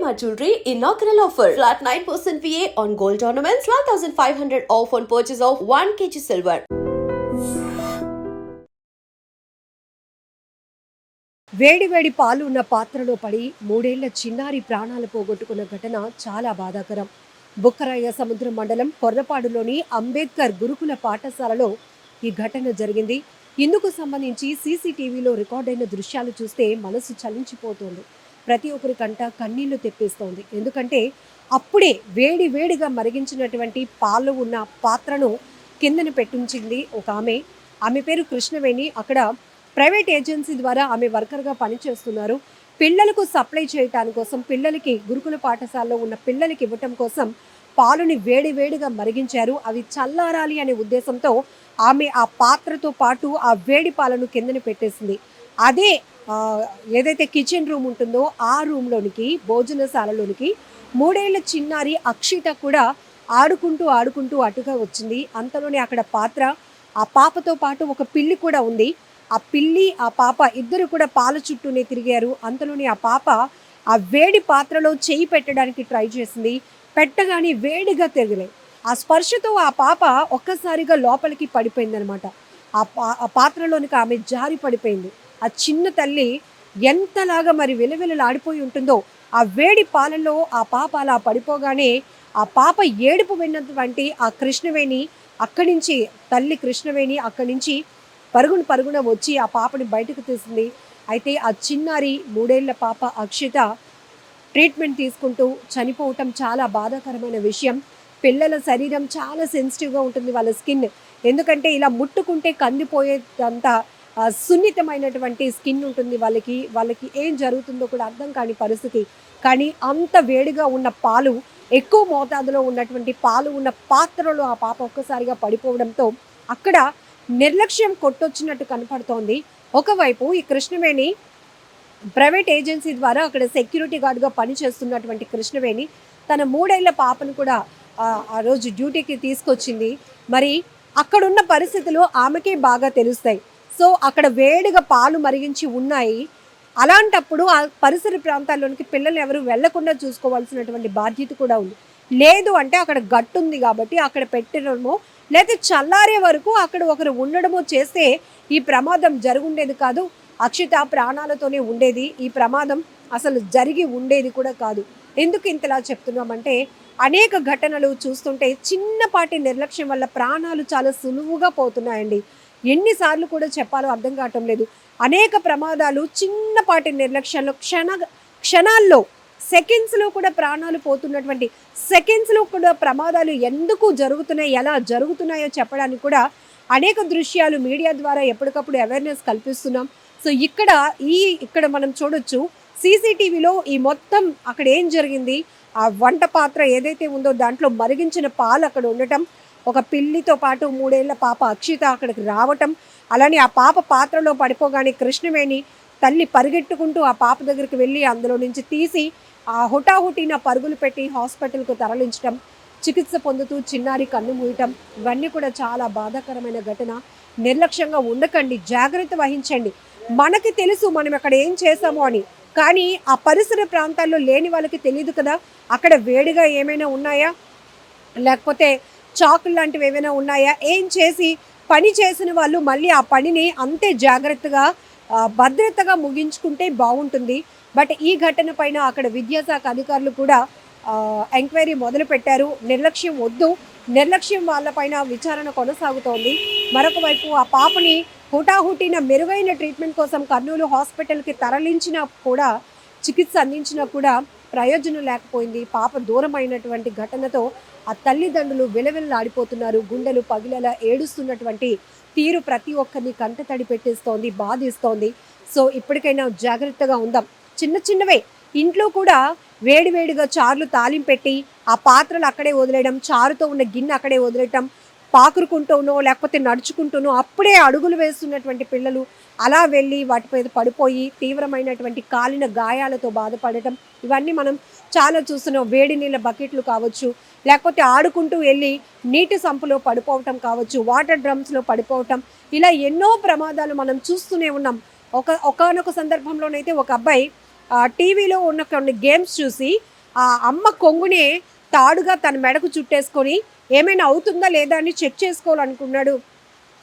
Shalimar Jewelry inaugural offer. Flat 9% VA on gold ornaments, 12,500 off on purchase of 1 kg silver. వేడి వేడి పాలు ఉన్న పాత్రలో పడి 3 ఏళ్ల చిన్నారి ప్రాణాలు పోగొట్టుకున్న ఘటన చాలా బాధాకరం. బుక్కరాయ సముద్రం మండలం కొర్రపాడులోని అంబేద్కర్ గురుకుల పాఠశాలలో ఈ ఘటన జరిగింది. ఇందుకు సంబంధించి సీసీటీవీలో రికార్డైన దృశ్యాలు చూస్తే మనసు చలించిపోతోంది. ప్రతి ఒక్కరి కంట కన్నీళ్లు తెప్పిస్తోంది. ఎందుకంటే అప్పుడే వేడిగా మరిగించినటువంటి పాలు ఉన్న పాత్రను కిందన పెట్టించింది ఒక ఆమె పేరు కృష్ణవేణి. అక్కడ ప్రైవేట్ ఏజెన్సీ ద్వారా ఆమె వర్కర్గా పనిచేస్తున్నారు. పిల్లలకు సప్లై చేయటాని కోసం, పిల్లలకి గురుకుల పాఠశాలలో ఉన్న పిల్లలకి ఇవ్వటం కోసం పాలుని వేడిగా మరిగించారు. అవి చల్లారాలి అనే ఉద్దేశంతో ఆమె ఆ పాత్రతో పాటు ఆ వేడి పాలను కిందన పెట్టేసింది. అదే ఏదైతే కిచెన్ రూమ్ ఉంటుందో ఆ రూమ్లోనికి, భోజనశాలలోనికి 3 ఏళ్ల చిన్నారి అక్షిత కూడా ఆడుకుంటూ అటుగా వచ్చింది. అంతలోనే అక్కడ పాత్ర, ఆ పాపతో పాటు ఒక పిల్లి కూడా ఉంది. ఆ పిల్లి, ఆ పాప ఇద్దరు కూడా పాల చుట్టూనే తిరిగారు. అంతలోనే ఆ పాప ఆ వేడి పాత్రలో చేయి పెట్టడానికి ట్రై చేసింది. పెట్టగానే వేడిగా తిరిగినాయి. ఆ స్పర్శతో ఆ పాప ఒక్కసారిగా లోపలికి పడిపోయిందనమాట. ఆ పాత్రలోనికి ఆమె జారి పడిపోయింది. ఆ చిన్న తల్లి ఎంతలాగా మరి విలవిలలాడిపోయి ఉంటుందో. ఆ వేడి పాలలో ఆ పాప అలా పడిపోగానే ఆ పాప ఏడుపు విన్నటువంటి ఆ కృష్ణవేణి అక్కడి నుంచి, తల్లి కృష్ణవేణి అక్కడి నుంచి పరుగున వచ్చి ఆ పాపని బయటకు తీసింది. అయితే ఆ చిన్నారి 3 ఏళ్ల పాప అక్షిత ట్రీట్మెంట్ తీసుకుంటూ చనిపోవటం చాలా బాధాకరమైన విషయం. పిల్లల శరీరం చాలా సెన్సిటివ్గా ఉంటుంది, వాళ్ళ స్కిన్. ఎందుకంటే ఇలా ముట్టుకుంటే కందిపోయేంత సున్నితమైనటువంటి స్కిన్ ఉంటుంది వాళ్ళకి ఏం జరుగుతుందో కూడా అర్థం కాని పరిస్థితి. కానీ అంత వేడిగా ఉన్న పాలు, ఎక్కువ మోతాదులో ఉన్నటువంటి పాలు ఉన్న పాత్రలో ఆ పాప ఒక్కసారిగా పడిపోవడంతో అక్కడ నిర్లక్ష్యం కొట్టొచ్చినట్టు కనపడుతోంది. ఒకవైపు ఈ కృష్ణవేణి ప్రైవేట్ ఏజెన్సీ ద్వారా అక్కడ సెక్యూరిటీ గార్డ్గా పనిచేస్తున్నటువంటి కృష్ణవేణి తన 3 ఏళ్ల పాపను కూడా ఆ రోజు డ్యూటీకి తీసుకొచ్చింది. మరి అక్కడున్న పరిస్థితులు ఆమెకే బాగా తెలుస్తాయి. సో అక్కడ వేడిగా పాలు మరిగించి ఉన్నాయి. అలాంటప్పుడు ఆ పరిసర ప్రాంతాల్లోనికి పిల్లలు ఎవరు వెళ్లకుండా చూసుకోవాల్సినటువంటి బాధ్యత కూడా ఉంది. లేదు అంటే అక్కడ గట్టు ఉంది కాబట్టి అక్కడ పెట్టడమో, లేదా చల్లారే వరకు అక్కడ ఒకరు ఉండడమో చేస్తే ఈ ప్రమాదం జరుగుండేది కాదు. అక్షిత ప్రాణాలతోనే ఉండేది. ఈ ప్రమాదం అసలు జరిగి ఉండేది కూడా కాదు. ఎందుకు ఇంతలా చెప్తున్నామంటే అనేక ఘటనలు చూస్తుంటే చిన్నపాటి నిర్లక్ష్యం వల్ల ప్రాణాలు చాలా సులువుగా పోతున్నాయండి. ఎన్నిసార్లు కూడా చెప్పాలో అర్థం కావటం లేదు. అనేక ప్రమాదాలు చిన్నపాటి నిర్లక్ష్యంలో క్షణాల్లో, సెకండ్స్లో కూడా ప్రాణాలు పోతున్నటువంటి, సెకండ్స్లో కూడా ప్రమాదాలు ఎందుకు జరుగుతున్నాయి, ఎలా జరుగుతున్నాయో చెప్పడానికి కూడా అనేక దృశ్యాలు మీడియా ద్వారా ఎప్పటికప్పుడు అవేర్నెస్ కల్పిస్తున్నాం. సో ఇక్కడ మనం చూడొచ్చు సీసీటీవీలో ఈ మొత్తం అక్కడ ఏం జరిగింది, ఆ వంట పాత్ర ఏదైతే ఉందో దాంట్లో మరిగించిన పాలు అక్కడ ఉండటం, ఒక పిల్లితో పాటు 3 ఏళ్ల పాప అక్షిత అక్కడికి రావటం, అలానే ఆ పాప పాత్రలో పడిపోగానే కృష్ణవేణి తల్లి పరిగెట్టుకుంటూ ఆ పాప దగ్గరికి వెళ్ళి అందులో నుంచి తీసి ఆ హుటాహుటిన పరుగులు పెట్టి హాస్పిటల్కు తరలించడం, చికిత్స పొందుతూ చిన్నారి కన్ను మూయటం, ఇవన్నీ కూడా చాలా బాధాకరమైన ఘటన. నిర్లక్ష్యంగా ఉండకండి, జాగ్రత్త వహించండి. మనకి తెలుసు మనం అక్కడ ఏం చేసామో అని, కానీ ఆ పరిసర ప్రాంతాల్లో లేని వాళ్ళకి తెలియదు కదా. అక్కడ వేడిగా ఏమైనా ఉన్నాయా, లేకపోతే చాకులు లాంటివి ఏమైనా ఉన్నాయా, ఏం చేసి పని చేసిన వాళ్ళు మళ్ళీ ఆ పనిని అంతే జాగ్రత్తగా భద్రతగా ముగించుకుంటే బాగుంటుంది. బట్ ఈ ఘటన పైన అక్కడ విద్యాశాఖ అధికారులు కూడా ఎంక్వైరీ మొదలుపెట్టారు. నిర్లక్ష్యం వద్దు, నిర్లక్ష్యం వాళ్ళపైన విచారణ కొనసాగుతోంది. మరొక వైపు ఆ పాపని హుటాహుటిన మెరుగైన ట్రీట్మెంట్ కోసం కర్నూలు హాస్పిటల్కి తరలించినా కూడా, చికిత్స అందించినా కూడా ప్రయోజనం లేకపోయింది. పాప దూరమైనటువంటి ఘటనతో ఆ తల్లిదండ్రులు విలవిలలాడిపోతున్నారు. గుండెలు పగిలేలా ఏడుస్తున్నటువంటి తీరు ప్రతి ఒక్కరిని కంటతడి పెట్టేస్తోంది, బాధిస్తోంది. సో ఇప్పటికైనా జాగ్రత్తగా ఉందాం. చిన్నవే ఇంట్లో కూడా వేడిగా చారులు తాలింపెట్టి ఆ పాత్రలు అక్కడే వదిలేయడం, చారుతో ఉన్న గిన్నె అక్కడే వదిలేయటం, పాకురుకుంటూనో లేకపోతే నడుచుకుంటూనో అప్పుడే అడుగులు వేస్తున్నటువంటి పిల్లలు అలా వెళ్ళి వాటిపై పడిపోయి తీవ్రమైనటువంటి కాలిన గాయాలతో బాధపడటం, ఇవన్నీ మనం చాలా చూస్తున్నాం. వేడి నీళ్ళ బకెట్లు కావచ్చు, లేకపోతే ఆడుకుంటూ వెళ్ళి నీటి సంపులో పడిపోవటం కావచ్చు, వాటర్ డ్రమ్స్లో పడిపోవటం, ఇలా ఎన్నో ప్రమాదాలు మనం చూస్తూనే ఉన్నాం. ఒకానొక సందర్భంలోనైతే ఒక అబ్బాయి టీవీలో ఉన్న కొన్ని గేమ్స్ చూసి ఆ అమ్మ కొంగునే తాడుగా తన మెడకు చుట్టేసుకొని ఏమైనా అవుతుందా లేదా అని చెక్ చేసుకోవాలనుకున్నాడు.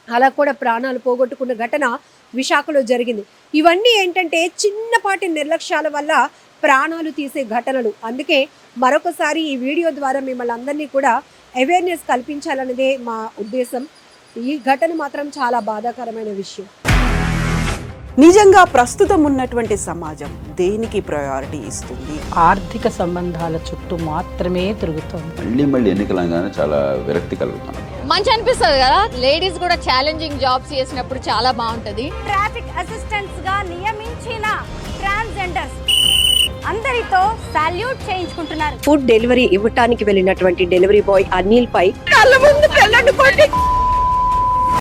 అలా కూడా ప్రాణాలు పోగొట్టుకున్న ఘటన విశాఖలో జరిగింది. ఇవన్నీ ఏంటంటే చిన్నపాటి నిర్లక్ష్యాల వల్ల ప్రాణాలు తీసే ఘటనలు. అందుకే మరొకసారి ఈ వీడియో ద్వారా మిమ్మల్ని అందరినీ కూడా అవేర్నెస్ కల్పించాలన్నదే మా ఉద్దేశం. ఈ ఘటన మాత్రం చాలా బాధాకరమైన విషయం. నిజంగా ప్రస్తుతం ఉన్నటువంటి సమాజం దేనికి ప్రయారిటీ ఇస్తుంది? ఆర్థిక సంబంధాల చుట్టూ మాత్రమే తిరుగుతోంది. మళ్ళీ ఎన్నికలంగానే చాలా విరక్తి కలుగుతాం. మంచి అనిపిస్తుంది కదా, లేడీస్ కూడా ఛాలెంజింగ్ జాబ్స్ చేసినప్పుడు చాలా బాగుంటది. ట్రాఫిక్ అసిస్టెంట్స్ గా నియమించిన ట్రాన్స్జెండర్స్ అందరితో సాల్యూట్ చేయించుకుంటున్నారు. ఫుడ్ డెలివరీ ఇవ్వటానికి వెళ్ళినటువంటి డెలివరీ బాయ్ అనిల్ పై కళ్ళ ముందు